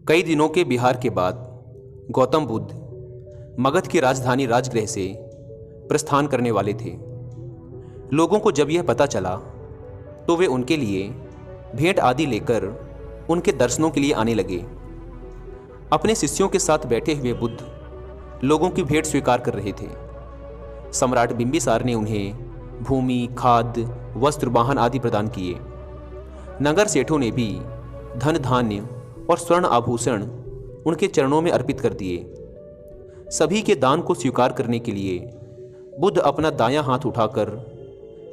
कई दिनों के बिहार के बाद गौतम बुद्ध मगध की राजधानी राजगृह से प्रस्थान करने वाले थे। लोगों को जब यह पता चला तो वे उनके लिए भेंट आदि लेकर उनके दर्शनों के लिए आने लगे। अपने शिष्यों के साथ बैठे हुए बुद्ध लोगों की भेंट स्वीकार कर रहे थे। सम्राट बिंबिसार ने उन्हें भूमि, खाद्य, वस्त्र, वाहन आदि प्रदान किए। नगर सेठों ने भी धन, धान्य और स्वर्ण आभूषण उनके चरणों में अर्पित कर दिए। सभी के दान को स्वीकार करने के लिए बुद्ध अपना दायां हाथ उठाकर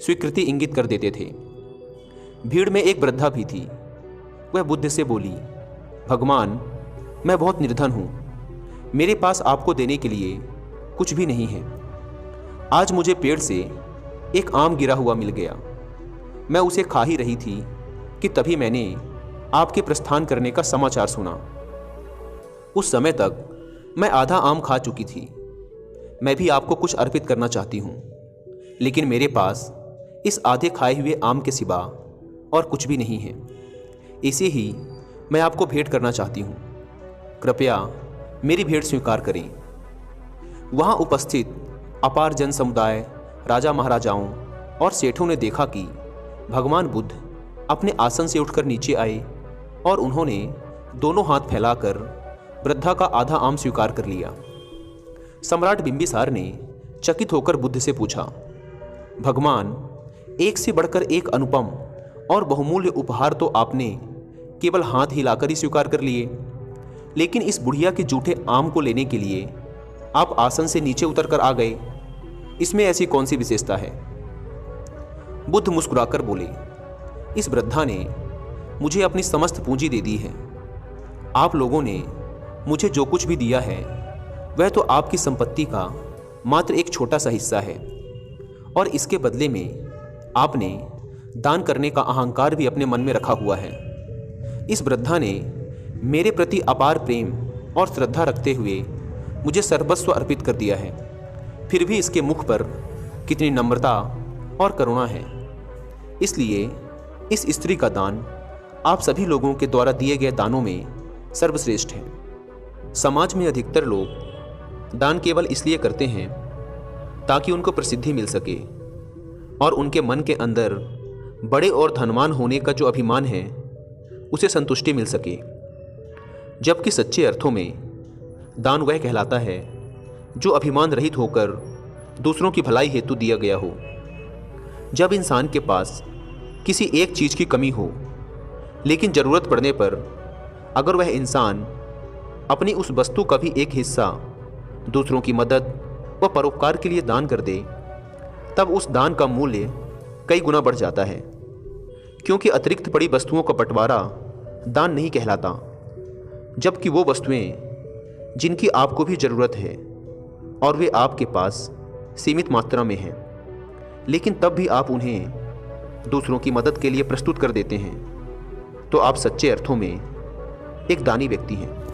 स्वीकृति इंगित कर देते थे। भीड़ में एक वृद्धा भी थी। वह बुद्ध से बोली, भगवान, मैं बहुत निर्धन हूँ। मेरे पास आपको देने के लिए कुछ भी नहीं है। आज मुझे पेड़ से एक आम गिरा हुआ मिल गया। मैं उसे खा ही रही थी कि तभी मैंने आपके प्रस्थान करने का समाचार सुना। उस समय तक मैं आधा आम खा चुकी थी। मैं भी आपको कुछ अर्पित करना चाहती हूँ, लेकिन मेरे पास इस आधे खाए हुए आम के सिवा और कुछ भी नहीं है। इसे ही मैं आपको भेंट करना चाहती हूँ। कृपया मेरी भेंट स्वीकार करें। वहाँ उपस्थित अपार जन समुदाय, राजा महाराजाओं और सेठों ने देखा कि भगवान बुद्ध अपने आसन से उठकर नीचे आए और उन्होंने दोनों हाथ फैलाकर वृद्धा का आधा आम स्वीकार कर लिया। सम्राट बिंबिसार ने चकित होकर बुद्ध से पूछा, भगवान, एक से बढ़कर एक अनुपम और बहुमूल्य उपहार तो आपने केवल हाथ हिलाकर ही स्वीकार कर लिए, लेकिन इस बुढ़िया के जूठे आम को लेने के लिए आप आसन से नीचे उतर कर आ गए। इसमें ऐसी कौन सी विशेषता है? बुद्ध मुस्कुराकर बोले, इस वृद्धा ने मुझे अपनी समस्त पूंजी दे दी है। आप लोगों ने मुझे जो कुछ भी दिया है वह तो आपकी संपत्ति का मात्र एक छोटा सा हिस्सा है, और इसके बदले में आपने दान करने का अहंकार भी अपने मन में रखा हुआ है। इस वृद्धा ने मेरे प्रति अपार प्रेम और श्रद्धा रखते हुए मुझे सर्वस्व अर्पित कर दिया है। फिर भी इसके मुख पर कितनी नम्रता और करुणा है। इसलिए इस स्त्री का दान आप सभी लोगों के द्वारा दिए गए दानों में सर्वश्रेष्ठ है। समाज में अधिकतर लोग दान केवल इसलिए करते हैं ताकि उनको प्रसिद्धि मिल सके और उनके मन के अंदर बड़े और धनवान होने का जो अभिमान है उसे संतुष्टि मिल सके। जबकि सच्चे अर्थों में दान वह कहलाता है जो अभिमान रहित होकर दूसरों की भलाई हेतु दिया गया हो। जब इंसान के पास किसी एक चीज़ की कमी हो, लेकिन ज़रूरत पड़ने पर अगर वह इंसान अपनी उस वस्तु का भी एक हिस्सा दूसरों की मदद व परोपकार के लिए दान कर दे, तब उस दान का मूल्य कई गुना बढ़ जाता है। क्योंकि अतिरिक्त पड़ी वस्तुओं का बंटवारा दान नहीं कहलाता, जबकि वो वस्तुएं जिनकी आपको भी ज़रूरत है और वे आपके पास सीमित मात्रा में हैं, लेकिन तब भी आप उन्हें दूसरों की मदद के लिए प्रस्तुत कर देते हैं, तो आप सच्चे अर्थों में एक दानी व्यक्ति हैं।